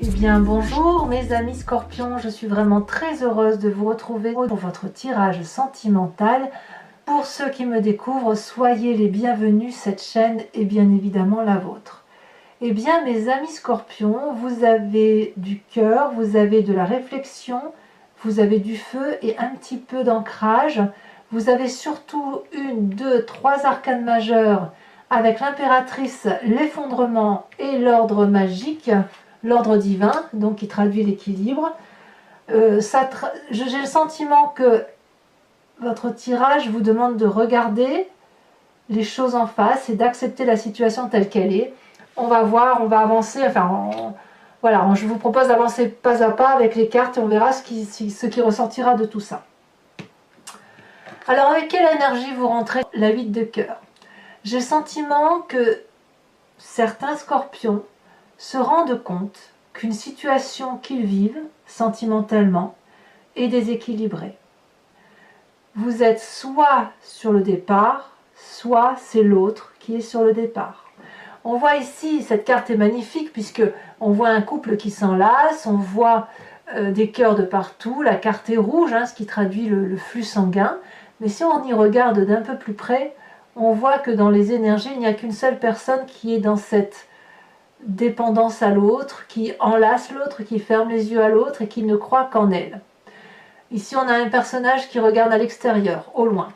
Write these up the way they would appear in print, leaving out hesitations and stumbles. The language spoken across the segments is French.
Eh bien bonjour mes amis scorpions, je suis vraiment très heureuse de vous retrouver pour votre tirage sentimental. Pour ceux qui me découvrent, soyez les bienvenus, cette chaîne est bien évidemment la vôtre. Eh bien mes amis scorpions, vous avez du cœur, vous avez de la réflexion, vous avez du feu et un petit peu d'ancrage. Vous avez surtout une, deux, trois arcanes majeures avec l'impératrice, l'effondrement et l'ordre magique, l'ordre divin, donc qui traduit l'équilibre. J'ai le sentiment que votre tirage vous demande de regarder les choses en face et d'accepter la situation telle qu'elle est. On va voir, on va avancer, voilà, je vous propose d'avancer pas à pas avec les cartes et on verra ce qui ressortira de tout ça. Alors avec quelle énergie vous rentrez la 8 de cœur? J'ai le sentiment que certains scorpions se rendent compte qu'une situation qu'ils vivent sentimentalement est déséquilibrée. Vous êtes soit sur le départ, soit c'est l'autre qui est sur le départ. On voit ici, cette carte est magnifique puisque on voit un couple qui s'enlace, on voit des cœurs de partout, la carte est rouge, ce qui traduit le flux sanguin. Mais si on y regarde d'un peu plus près, on voit que dans les énergies, il n'y a qu'une seule personne qui est dans cette dépendance à l'autre, qui enlace l'autre, qui ferme les yeux à l'autre et qui ne croit qu'en elle. Ici, on a un personnage qui regarde à l'extérieur, au loin.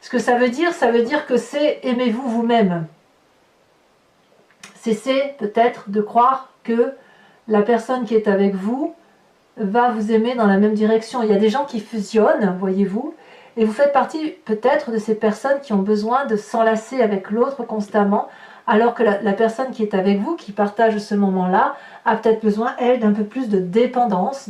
Ce que ça veut dire que c'est aimez-vous vous-même. Cessez peut-être de croire que la personne qui est avec vous va vous aimer dans la même direction. Il y a des gens qui fusionnent, voyez-vous, et vous faites partie peut-être de ces personnes qui ont besoin de s'enlacer avec l'autre constamment, alors que la personne qui est avec vous, qui partage ce moment-là, a peut-être besoin, elle, d'un peu plus de d'indépendance,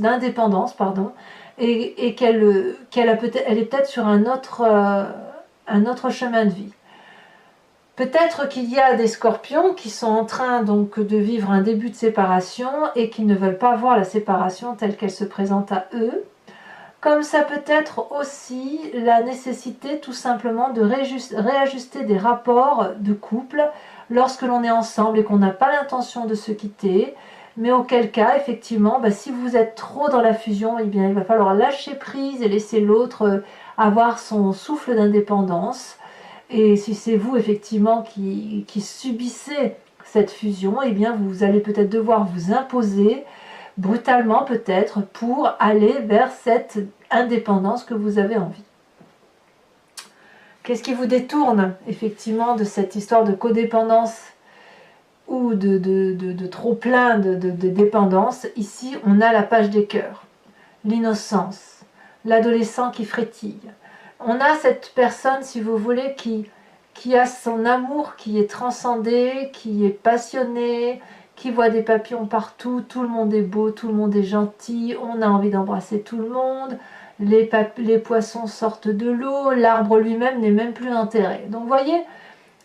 pardon, et qu'elle est peut-être sur un autre chemin de vie. Peut-être qu'il y a des scorpions qui sont en train donc de vivre un début de séparation et qui ne veulent pas voir la séparation telle qu'elle se présente à eux. Comme ça peut être aussi la nécessité tout simplement de réajuster des rapports de couple lorsque l'on est ensemble et qu'on n'a pas l'intention de se quitter, mais auquel cas, effectivement, si vous êtes trop dans la fusion, eh bien, il va falloir lâcher prise et laisser l'autre avoir son souffle d'indépendance. Et si c'est vous, effectivement, qui subissez cette fusion, eh bien, vous allez peut-être devoir vous imposer brutalement peut-être pour aller vers cette indépendance que vous avez envie. Qu'est-ce qui vous détourne effectivement de cette histoire de codépendance ou de trop plein de dépendance? Ici, on a la page des cœurs, l'innocence, l'adolescent qui frétille. On a cette personne, si vous voulez, qui a son amour qui est transcendé, qui est passionné, qui voit des papillons partout, tout le monde est beau, tout le monde est gentil, on a envie d'embrasser tout le monde, les poissons sortent de l'eau, l'arbre lui-même n'est même plus enterré. Donc vous voyez,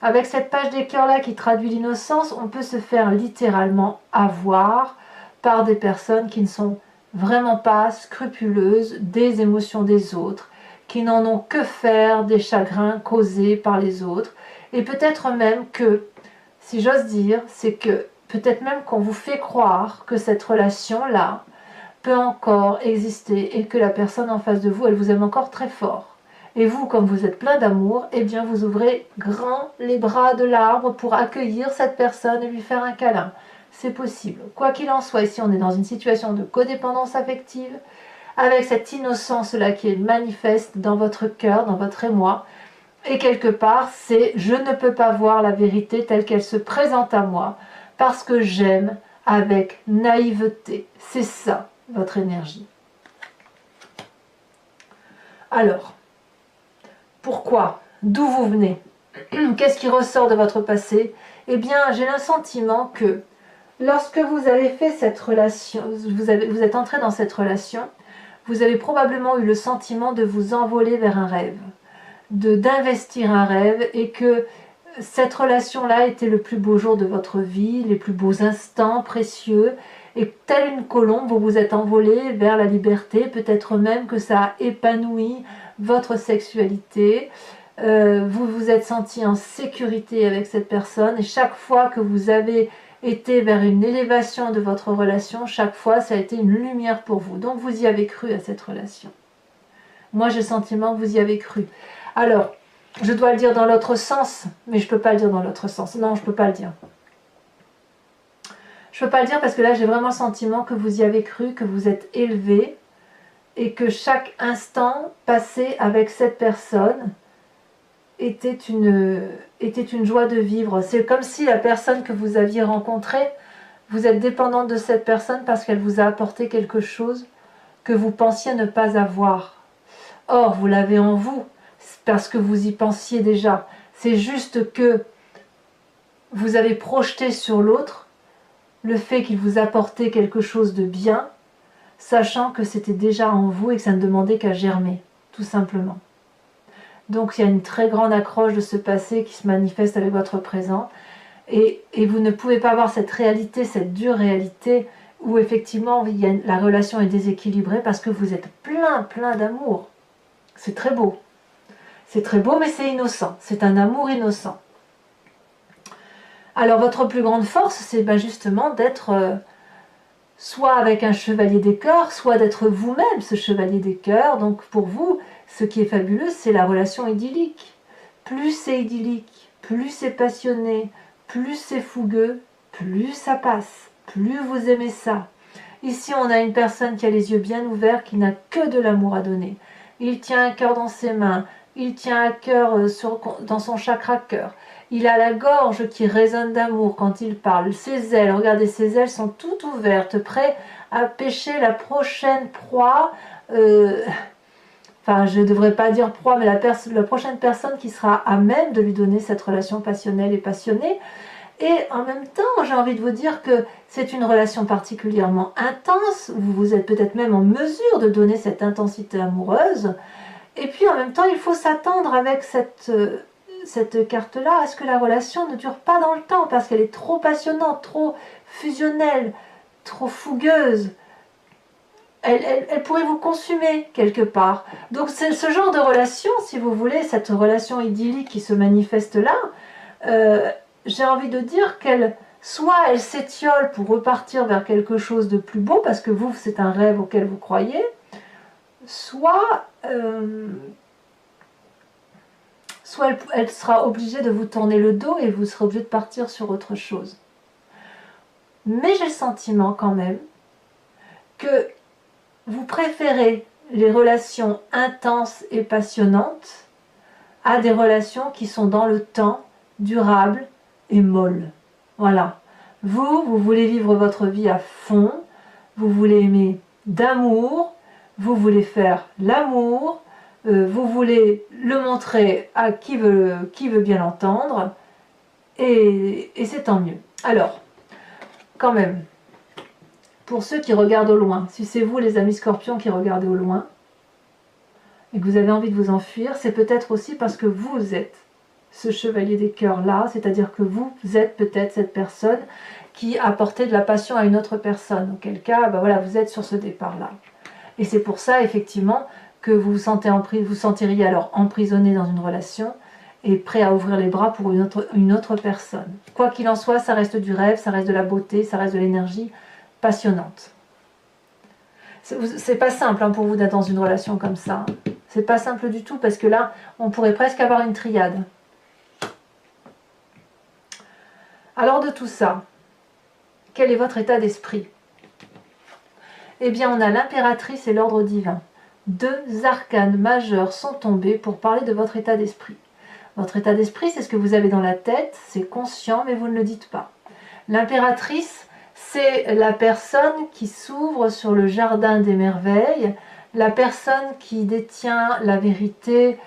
avec cette page des cœurs là qui traduit l'innocence, on peut se faire littéralement avoir par des personnes qui ne sont vraiment pas scrupuleuses des émotions des autres, qui n'en ont que faire des chagrins causés par les autres, et peut-être même que, si j'ose dire, c'est que peut-être même qu'on vous fait croire que cette relation-là peut encore exister et que la personne en face de vous, elle vous aime encore très fort. Et vous, comme vous êtes plein d'amour, eh bien vous ouvrez grand les bras de l'arbre pour accueillir cette personne et lui faire un câlin. C'est possible. Quoi qu'il en soit, ici on est dans une situation de codépendance affective, avec cette innocence-là qui est manifeste dans votre cœur, dans votre émoi. Et quelque part, c'est « je ne peux pas voir la vérité telle qu'elle se présente à moi » parce que j'aime avec naïveté. C'est ça, votre énergie. Alors, pourquoi? D'où vous venez? Qu'est-ce qui ressort de votre passé? Eh bien, j'ai le sentiment que lorsque vous avez fait cette relation, vous êtes entré dans cette relation, vous avez probablement eu le sentiment de vous envoler vers un rêve, d'investir un rêve, et que cette relation-là était le plus beau jour de votre vie, les plus beaux instants précieux, et telle une colombe, vous vous êtes envolé vers la liberté, peut-être même que ça a épanoui votre sexualité, vous vous êtes senti en sécurité avec cette personne, et chaque fois que vous avez été vers une élévation de votre relation, chaque fois ça a été une lumière pour vous. Donc vous y avez cru à cette relation. Moi j'ai le sentiment que vous y avez cru. Alors, je dois le dire dans l'autre sens, mais je ne peux pas le dire dans l'autre sens. Non, je ne peux pas le dire. Je ne peux pas le dire parce que là j'ai vraiment le sentiment que vous y avez cru, que vous êtes élevé et que chaque instant passé avec cette personne était une joie de vivre. C'est comme si la personne que vous aviez rencontrée, vous êtes dépendante de cette personne parce qu'elle vous a apporté quelque chose que vous pensiez ne pas avoir. Or, vous l'avez en vous, parce que vous y pensiez déjà. C'est juste que vous avez projeté sur l'autre le fait qu'il vous apportait quelque chose de bien, sachant que c'était déjà en vous et que ça ne demandait qu'à germer, tout simplement. Donc il y a une très grande accroche de ce passé qui se manifeste avec votre présent, et vous ne pouvez pas avoir cette réalité, cette dure réalité, où effectivement la relation est déséquilibrée parce que vous êtes plein d'amour. C'est très beau. C'est très beau, mais c'est innocent. C'est un amour innocent. Alors votre plus grande force, c'est justement d'être soit avec un chevalier des cœurs, soit d'être vous-même ce chevalier des cœurs. Donc pour vous, ce qui est fabuleux, c'est la relation idyllique. Plus c'est idyllique, plus c'est passionné, plus c'est fougueux, plus ça passe, plus vous aimez ça. Ici, on a une personne qui a les yeux bien ouverts, qui n'a que de l'amour à donner. Il tient un cœur dans ses mains, il tient un cœur dans son chakra cœur. Il a la gorge qui résonne d'amour quand il parle. Ses ailes, regardez, ses ailes sont toutes ouvertes, prêtes à pêcher la prochaine proie. Enfin, je ne devrais pas dire proie, mais la prochaine personne qui sera à même de lui donner cette relation passionnelle et passionnée. Et en même temps, j'ai envie de vous dire que c'est une relation particulièrement intense, où vous êtes peut-être même en mesure de donner cette intensité amoureuse. Et puis en même temps, il faut s'attendre avec cette carte-là à ce que la relation ne dure pas dans le temps, parce qu'elle est trop passionnante, trop fusionnelle, trop fougueuse. Elle pourrait vous consumer quelque part. Donc c'est ce genre de relation, si vous voulez, cette relation idyllique qui se manifeste là, j'ai envie de dire qu'elle s'étiole pour repartir vers quelque chose de plus beau, parce que vous, c'est un rêve auquel vous croyez, soit elle sera obligée de vous tourner le dos et vous serez obligé de partir sur autre chose. Mais j'ai le sentiment quand même que vous préférez les relations intenses et passionnantes à des relations qui sont dans le temps, durables et molles. Voilà. Vous voulez vivre votre vie à fond, vous voulez aimer d'amour, vous voulez faire l'amour, vous voulez le montrer à qui veut bien l'entendre, et c'est tant mieux. Alors, quand même, pour ceux qui regardent au loin, si c'est vous les amis scorpions qui regardez au loin, et que vous avez envie de vous enfuir, c'est peut-être aussi parce que vous êtes ce chevalier des cœurs là, c'est-à-dire que vous êtes peut-être cette personne qui a apporté de la passion à une autre personne, auquel cas, voilà, vous êtes sur ce départ-là. Et c'est pour ça, effectivement, que vous vous sentiriez alors emprisonné dans une relation et prêt à ouvrir les bras pour une autre personne. Quoi qu'il en soit, ça reste du rêve, ça reste de la beauté, ça reste de l'énergie passionnante. C'est pas simple pour vous d'être dans une relation comme ça. C'est pas simple du tout, parce que là, on pourrait presque avoir une triade. Alors de tout ça, quel est votre état d'esprit? Eh bien, on a l'impératrice et l'ordre divin. Deux arcanes majeurs sont tombés pour parler de votre état d'esprit. Votre état d'esprit, c'est ce que vous avez dans la tête, c'est conscient, mais vous ne le dites pas. L'impératrice, c'est la personne qui s'ouvre sur le jardin des merveilles, la personne qui détient la vérité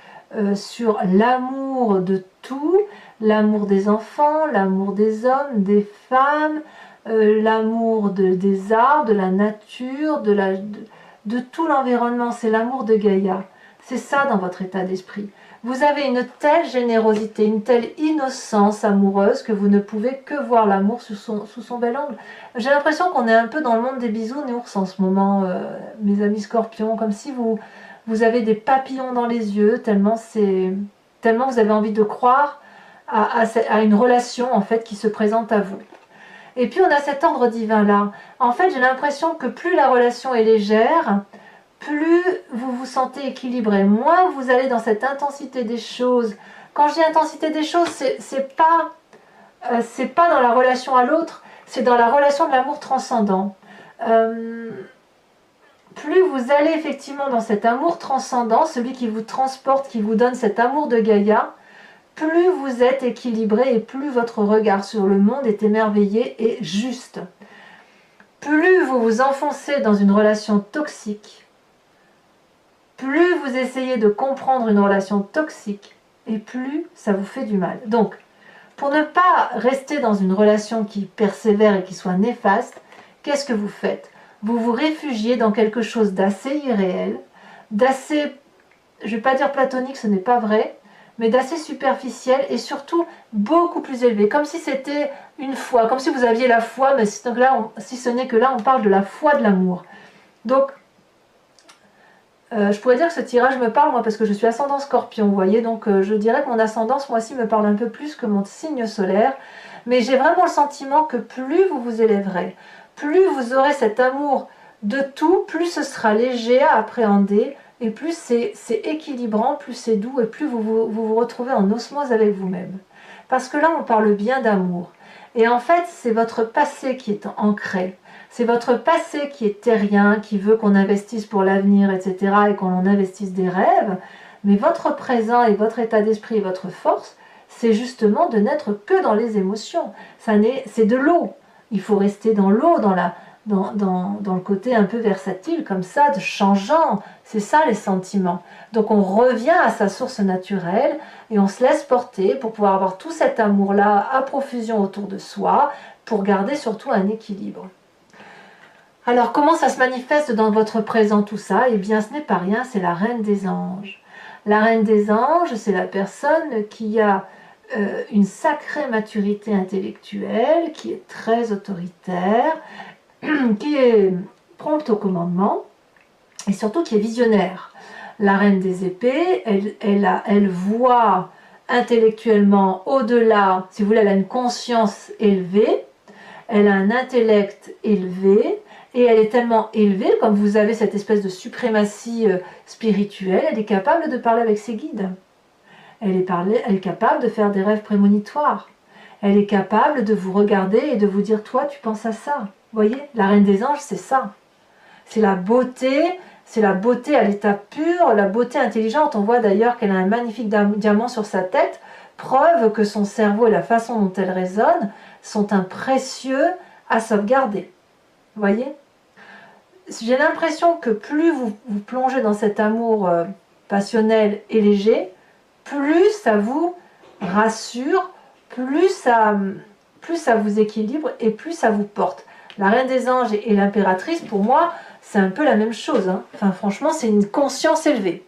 sur l'amour de tout, l'amour des enfants, l'amour des hommes, des femmes, l'amour des arbres, de la nature, de tout l'environnement. C'est l'amour de Gaïa. C'est ça dans votre état d'esprit. Vous avez une telle générosité, une telle innocence amoureuse que vous ne pouvez que voir l'amour sous son bel angle. J'ai l'impression qu'on est un peu dans le monde des bisounours en ce moment, mes amis scorpions, comme si vous avez des papillons dans les yeux, tellement vous avez envie de croire à une relation en fait qui se présente à vous. Et puis on a cet ordre divin-là. En fait, j'ai l'impression que plus la relation est légère, plus vous vous sentez équilibré, moins vous allez dans cette intensité des choses. Quand je dis intensité des choses, c'est pas dans la relation à l'autre, c'est dans la relation de l'amour transcendant. Plus vous allez effectivement dans cet amour transcendant, celui qui vous transporte, qui vous donne cet amour de Gaïa, plus vous êtes équilibré et plus votre regard sur le monde est émerveillé et juste. Plus vous vous enfoncez dans une relation toxique, plus vous essayez de comprendre une relation toxique, et plus ça vous fait du mal. Donc, pour ne pas rester dans une relation qui persévère et qui soit néfaste, qu'est-ce que vous faites? Vous vous réfugiez dans quelque chose d'assez irréel, d'assez, je ne vais pas dire platonique, ce n'est pas vrai, mais d'assez superficiel et surtout beaucoup plus élevé, comme si c'était une foi, comme si vous aviez la foi, mais si ce n'est que là, on parle de la foi de l'amour. Donc, je pourrais dire que ce tirage me parle, moi, parce que je suis ascendant Scorpion, vous voyez, donc je dirais que mon ascendant, ce mois-ci, me parle un peu plus que mon signe solaire, mais j'ai vraiment le sentiment que plus vous vous élèverez, plus vous aurez cet amour de tout, plus ce sera léger à appréhender, et plus c'est équilibrant, plus c'est doux, et plus vous retrouvez en osmose avec vous-même. Parce que là, on parle bien d'amour. Et en fait, c'est votre passé qui est ancré. C'est votre passé qui est terrien, qui veut qu'on investisse pour l'avenir, etc., et qu'on en investisse des rêves. Mais votre présent et votre état d'esprit et votre force, c'est justement de n'être que dans les émotions. C'est de l'eau. Il faut rester dans l'eau, dans le côté un peu versatile, comme ça, de changeant. C'est ça les sentiments. Donc on revient à sa source naturelle et on se laisse porter pour pouvoir avoir tout cet amour-là à profusion autour de soi, pour garder surtout un équilibre. Alors comment ça se manifeste dans votre présent tout ça? Eh bien ce n'est pas rien, c'est la Reine des Anges. La Reine des Anges, c'est la personne qui a une sacrée maturité intellectuelle, qui est très autoritaire, qui est prompte au commandement et surtout qui est visionnaire. La Reine des Épées, elle voit intellectuellement au-delà, si vous voulez, elle a une conscience élevée, elle a un intellect élevé, et elle est tellement élevée, comme vous avez cette espèce de suprématie spirituelle, elle est capable de parler avec ses guides. Elle est capable de faire des rêves prémonitoires. Elle est capable de vous regarder et de vous dire « Toi, tu penses à ça ». Vous voyez, la Reine des Anges, c'est ça. C'est la beauté à l'état pur, la beauté intelligente. On voit d'ailleurs qu'elle a un magnifique diamant sur sa tête, preuve que son cerveau et la façon dont elle résonne sont un précieux à sauvegarder. Vous voyez? J'ai l'impression que plus vous plongez dans cet amour passionnel et léger, plus ça vous rassure, plus ça vous équilibre et plus ça vous porte. La Reine des Anges et l'impératrice, pour moi, c'est un peu la même chose. Hein. Enfin, franchement, c'est une conscience élevée.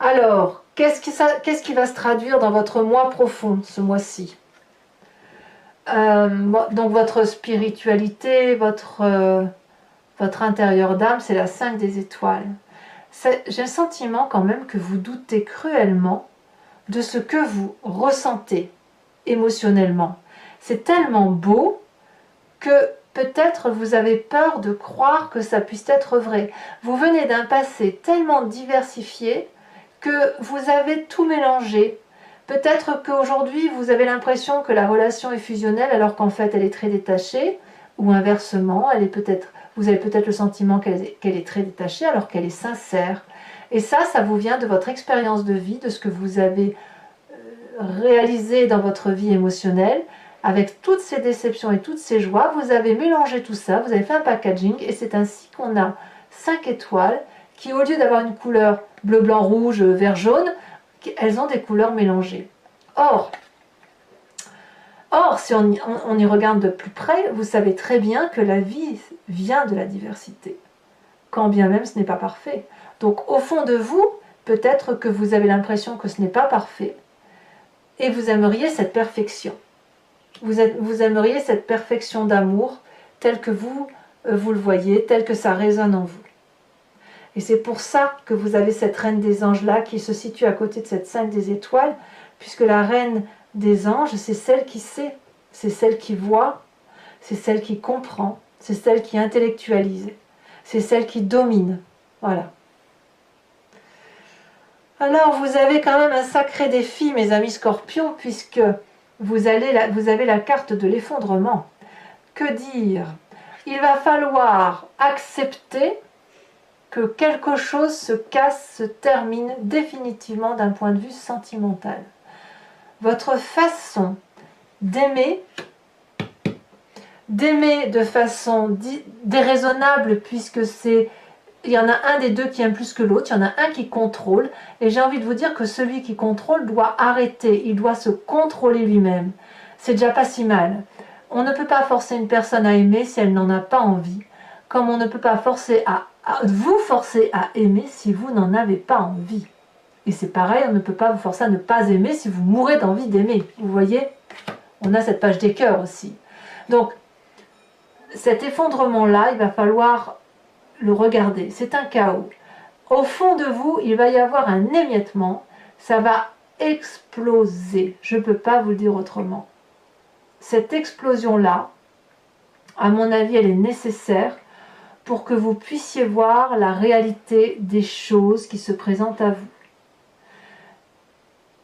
Alors, qu'est-ce qui va se traduire dans votre moi profond ce mois-ci? Donc, votre spiritualité, votre intérieur d'âme, c'est la 5 des étoiles. J'ai le sentiment quand même que vous doutez cruellement de ce que vous ressentez émotionnellement. C'est tellement beau que peut-être vous avez peur de croire que ça puisse être vrai. Vous venez d'un passé tellement diversifié que vous avez tout mélangé. Peut-être qu'aujourd'hui vous avez l'impression que la relation est fusionnelle alors qu'en fait elle est très détachée, ou inversement, vous avez peut-être le sentiment qu'elle est très détachée alors qu'elle est sincère. Et ça vous vient de votre expérience de vie, de ce que vous avez réalisé dans votre vie émotionnelle. Avec toutes ces déceptions et toutes ces joies, vous avez mélangé tout ça, vous avez fait un packaging, et c'est ainsi qu'on a 5 étoiles qui, au lieu d'avoir une couleur bleu, blanc, rouge, vert, jaune, elles ont des couleurs mélangées. Or, si on y regarde de plus près, vous savez très bien que la vie vient de la diversité, quand bien même ce n'est pas parfait. Donc au fond de vous, peut-être que vous avez l'impression que ce n'est pas parfait, et vous aimeriez cette perfection. Vous aimeriez cette perfection d'amour, telle que vous le voyez, telle que ça résonne en vous. Et c'est pour ça que vous avez cette Reine des Anges là, qui se situe à côté de cette 5 des étoiles, puisque la Reine des Anges, c'est celle qui sait. c'est celle qui voit, c'est celle qui comprend, c'est celle qui intellectualise, c'est celle qui domine. Voilà. Alors, vous avez quand même un sacré défi, mes amis scorpions, puisque vous avez la carte de l'effondrement. Que dire? Il va falloir accepter que quelque chose se casse, se termine définitivement d'un point de vue sentimental. Votre façon d'aimer de façon déraisonnable, puisque il y en a un des deux qui aime plus que l'autre, il y en a un qui contrôle, et j'ai envie de vous dire que celui qui contrôle doit arrêter, il doit se contrôler lui-même. C'est déjà pas si mal. On ne peut pas forcer une personne à aimer si elle n'en a pas envie, comme on ne peut pas vous forcer à aimer si vous n'en avez pas envie. Et c'est pareil, on ne peut pas vous forcer à ne pas aimer si vous mourrez d'envie d'aimer. Vous voyez? On a cette page des cœurs aussi. Donc, cet effondrement-là, il va falloir le regarder. C'est un chaos. Au fond de vous, il va y avoir un émiettement. Ça va exploser. Je ne peux pas vous le dire autrement. Cette explosion-là, à mon avis, elle est nécessaire pour que vous puissiez voir la réalité des choses qui se présentent à vous.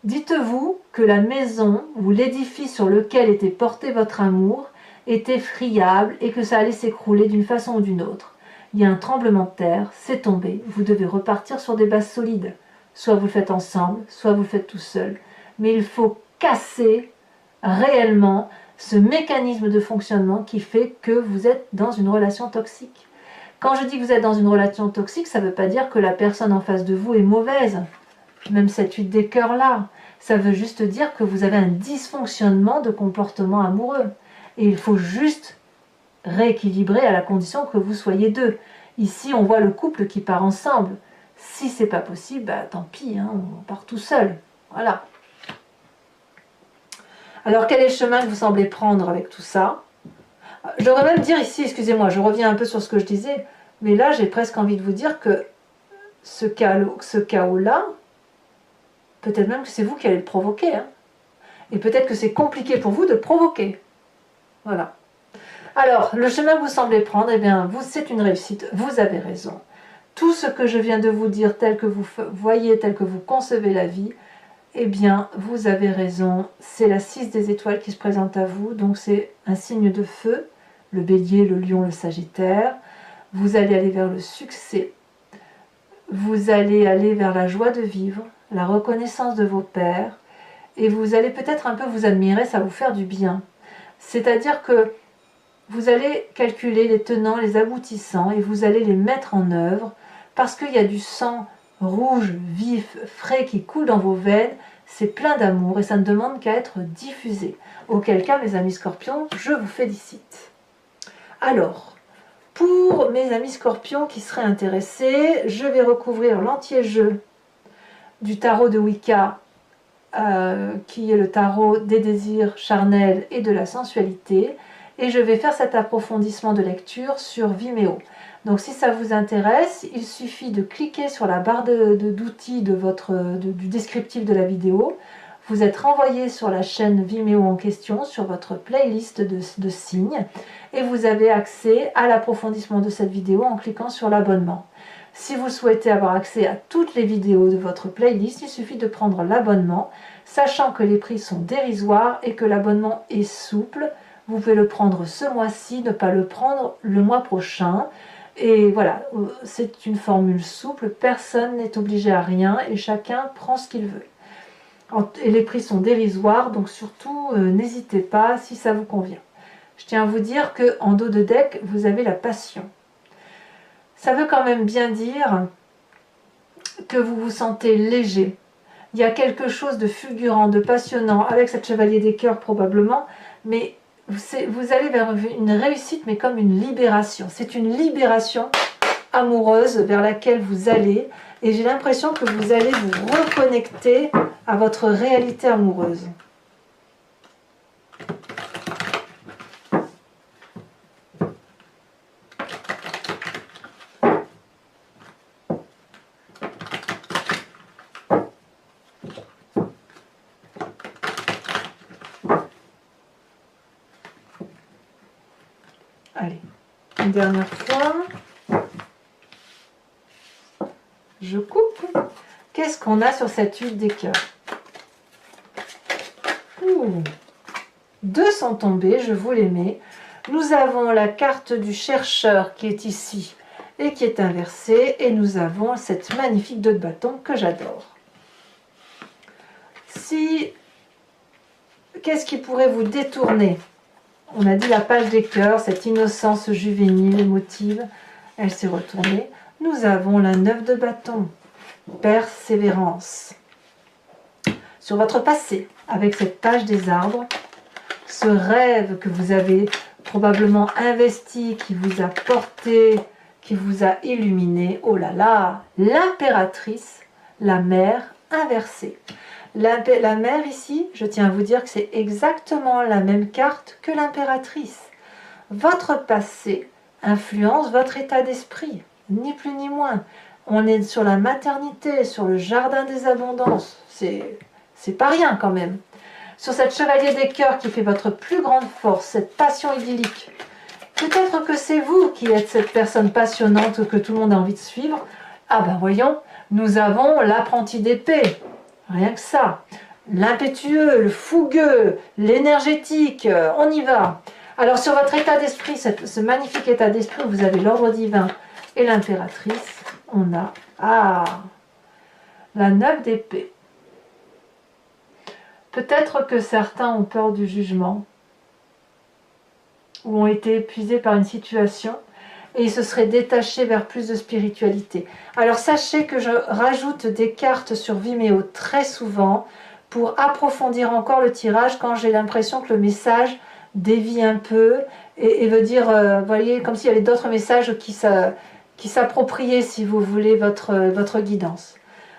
Dites-vous que la maison ou l'édifice sur lequel était porté votre amour était friable et que ça allait s'écrouler d'une façon ou d'une autre. Il y a un tremblement de terre, c'est tombé, vous devez repartir sur des bases solides. Soit vous le faites ensemble, soit vous le faites tout seul. Mais il faut casser réellement ce mécanisme de fonctionnement qui fait que vous êtes dans une relation toxique. Quand je dis que vous êtes dans une relation toxique, ça ne veut pas dire que la personne en face de vous est mauvaise. Même cette huile des cœurs là, ça veut juste dire que vous avez un dysfonctionnement de comportement amoureux. Et il faut juste rééquilibrer à la condition que vous soyez deux. Ici, on voit le couple qui part ensemble. Si c'est pas possible, bah, tant pis, hein, on part tout seul. Voilà. Alors, quel est le chemin que vous semblez prendre avec tout ça? J'aurais même dire ici, excusez-moi, je reviens un peu sur ce que je disais, mais là, j'ai presque envie de vous dire que ce chaos-là, peut-être même que c'est vous qui allez le provoquer. Hein. Et peut-être que c'est compliqué pour vous de le provoquer. Voilà. Alors, le chemin que vous semblez prendre, eh bien, c'est une réussite. Vous avez raison. Tout ce que je viens de vous dire, tel que vous voyez, tel que vous concevez la vie, eh bien, vous avez raison. C'est la 6 des étoiles qui se présente à vous. Donc, c'est un signe de feu. Le bélier, le lion, le sagittaire. Vous allez aller vers le succès. Vous allez aller vers la joie de vivre, la reconnaissance de vos pairs. Et vous allez peut-être un peu vous admirer, ça va vous faire du bien. C'est-à-dire que vous allez calculer les tenants, les aboutissants, et vous allez les mettre en œuvre, parce qu'il y a du sang rouge, vif, frais qui coule dans vos veines, c'est plein d'amour, et ça ne demande qu'à être diffusé. Auquel cas, mes amis scorpions, je vous félicite. Alors, pour mes amis scorpions qui seraient intéressés, je vais recouvrir l'entier jeu du tarot de Wicca, qui est le tarot des désirs charnels et de la sensualité, et je vais faire cet approfondissement de lecture sur Vimeo. Donc si ça vous intéresse, il suffit de cliquer sur la barre d'outils du descriptif de la vidéo. Vous êtes renvoyé sur la chaîne Vimeo en question, sur votre playlist de signes, et vous avez accès à l'approfondissement de cette vidéo en cliquant sur l'abonnement. Si vous souhaitez avoir accès à toutes les vidéos de votre playlist, il suffit de prendre l'abonnement, sachant que les prix sont dérisoires et que l'abonnement est souple. Vous pouvez le prendre ce mois-ci, ne pas le prendre le mois prochain. Et voilà, c'est une formule souple, personne n'est obligé à rien et chacun prend ce qu'il veut. Et les prix sont dérisoires, donc surtout n'hésitez pas si ça vous convient. Je tiens à vous dire qu'en dos de deck, vous avez la passion. Ça veut quand même bien dire que vous vous sentez léger. Il y a quelque chose de fulgurant, de passionnant, avec cette chevalier des cœurs probablement, mais vous allez vers une réussite, mais comme une libération. C'est une libération amoureuse vers laquelle vous allez, et j'ai l'impression que vous allez vous reconnecter à votre réalité amoureuse. Allez, une dernière fois. Je coupe. Qu'est-ce qu'on a sur cette huile des cœurs? Deux sont tombés, je vous les mets. Nous avons la carte du chercheur qui est ici et qui est inversée. Et nous avons cette magnifique 2 de bâton que j'adore. Qu'est-ce qui pourrait vous détourner? On a dit la page des cœurs, cette innocence juvénile, émotive. Elle s'est retournée. Nous avons la 9 de bâton. Persévérance. Sur votre passé, avec cette page des arbres, ce rêve que vous avez probablement investi, qui vous a porté, qui vous a illuminé, oh là là, l'impératrice, la mère inversée. La mère ici, je tiens à vous dire que c'est exactement la même carte que l'impératrice. Votre passé influence votre état d'esprit, ni plus ni moins. On est sur la maternité, sur le jardin des abondances. C'est pas rien quand même. Sur cette chevalier des cœurs qui fait votre plus grande force, cette passion idyllique. Peut-être que c'est vous qui êtes cette personne passionnante que tout le monde a envie de suivre. Ah ben voyons, nous avons l'apprenti d'épée. Rien que ça. L'impétueux, le fougueux, l'énergétique, on y va. Alors sur votre état d'esprit, ce magnifique état d'esprit où vous avez l'ordre divin et l'impératrice, on a la 9 d'épée. Peut-être que certains ont peur du jugement ou ont été épuisés par une situation et ils se seraient détachés vers plus de spiritualité. Alors sachez que je rajoute des cartes sur Vimeo très souvent pour approfondir encore le tirage quand j'ai l'impression que le message dévie un peu et veut dire, vous voyez, comme s'il y avait d'autres messages qui s'appropriaient, si vous voulez, votre guidance.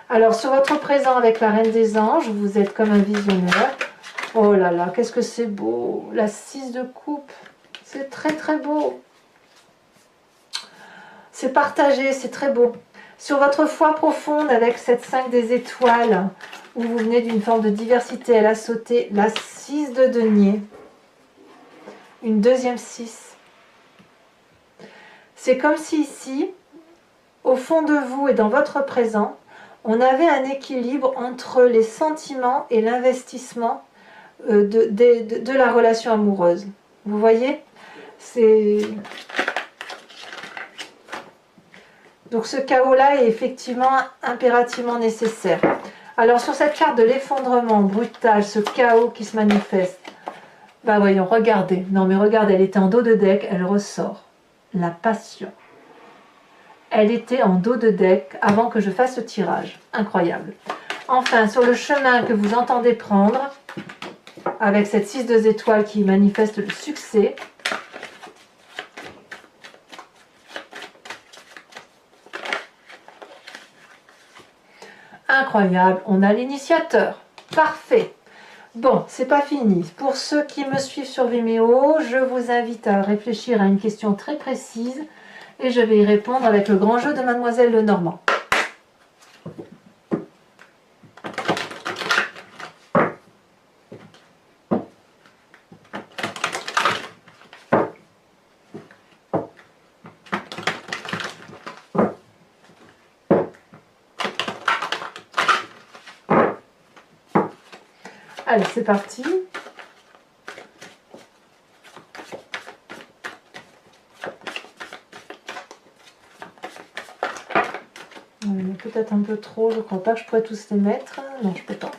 Alors sur votre présent avec la Reine des Anges, vous êtes comme un visionnaire. Oh là là, qu'est-ce que c'est beau! La 6 de coupe, c'est très très beau. C'est partagé, c'est très beau. Sur votre foi profonde avec cette 5 des étoiles, où vous venez d'une forme de diversité, elle a sauté la 6 de denier. Une deuxième 6. C'est comme si ici, au fond de vous et dans votre présent, on avait un équilibre entre les sentiments et l'investissement de la relation amoureuse. Vous voyez? Donc ce chaos-là est effectivement impérativement nécessaire. Alors sur cette carte de l'effondrement brutal, ce chaos qui se manifeste, bah voyons, regardez. Non mais regardez, elle était en dos de deck, elle ressort. La passion. Elle était en dos de deck avant que je fasse ce tirage. Incroyable. Enfin, sur le chemin que vous entendez prendre, avec cette 6 de étoiles qui manifeste le succès, incroyable, on a l'initiateur. Parfait. Bon, c'est pas fini. Pour ceux qui me suivent sur Vimeo, je vous invite à réfléchir à une question très précise et je vais y répondre avec le grand jeu de Mademoiselle Lenormand. Allez, c'est parti. Peut-être un peu trop, je ne crois pas que je pourrais tous les mettre. Non, je ne peux pas.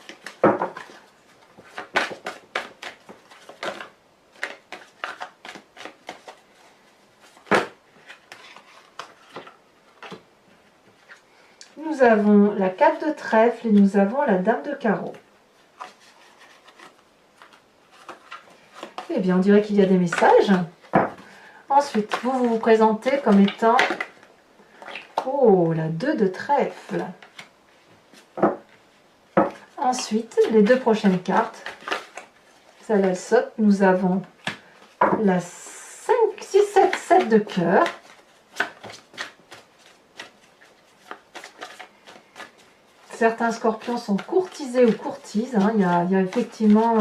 Nous avons la 4 de trèfle et nous avons la dame de carreau. Eh bien, on dirait qu'il y a des messages. Ensuite, vous vous présentez comme étant... Oh, la 2 de trèfle. Ensuite, les deux prochaines cartes. Celle-là, elle saute. Nous avons la 5, 6, 7, 7 de cœur. Certains scorpions sont courtisés ou courtisent. Hein. Il y a effectivement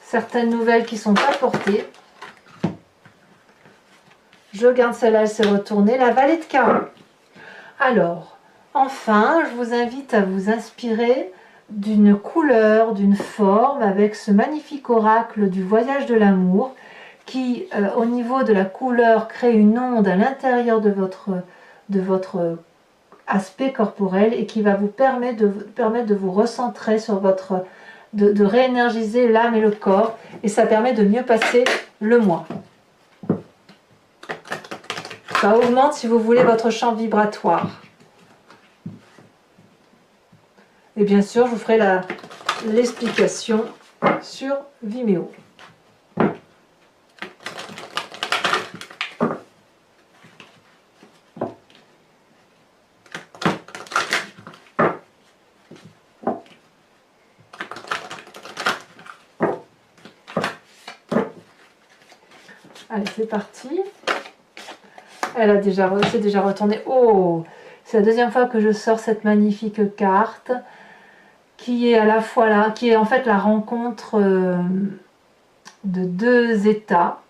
certaines nouvelles qui sont apportées. Je garde celle-là, elle s'est retournée. La Vallée de Carreau. Alors, enfin, je vous invite à vous inspirer d'une couleur, d'une forme, avec ce magnifique oracle du voyage de l'amour, qui, au niveau de la couleur, crée une onde à l'intérieur de votre aspect corporel et qui va vous permettre de vous recentrer sur votre... de réénergiser l'âme et le corps, et ça permet de mieux passer le mois. Ça augmente, si vous voulez, votre champ vibratoire. Et bien sûr, je vous ferai l'explication sur Vimeo. Allez, c'est parti. C'est déjà retourné. Oh, c'est la deuxième fois que je sors cette magnifique carte qui est à la fois là, qui est en fait la rencontre de deux états.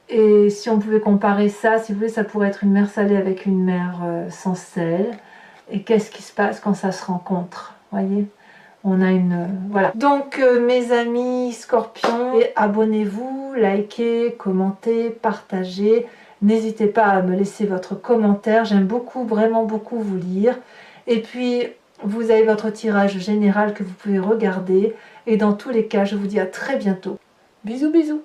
Et si on pouvait comparer ça, si vous voulez, ça pourrait être une mer salée avec une mer sans sel. Et qu'est-ce qui se passe quand ça se rencontre? Voyez, on a une... voilà. Donc, mes amis scorpions, abonnez-vous, likez, commentez, partagez. N'hésitez pas à me laisser votre commentaire. J'aime beaucoup, vraiment beaucoup vous lire. Et puis, vous avez votre tirage général que vous pouvez regarder. Et dans tous les cas, je vous dis à très bientôt. Bisous, bisous.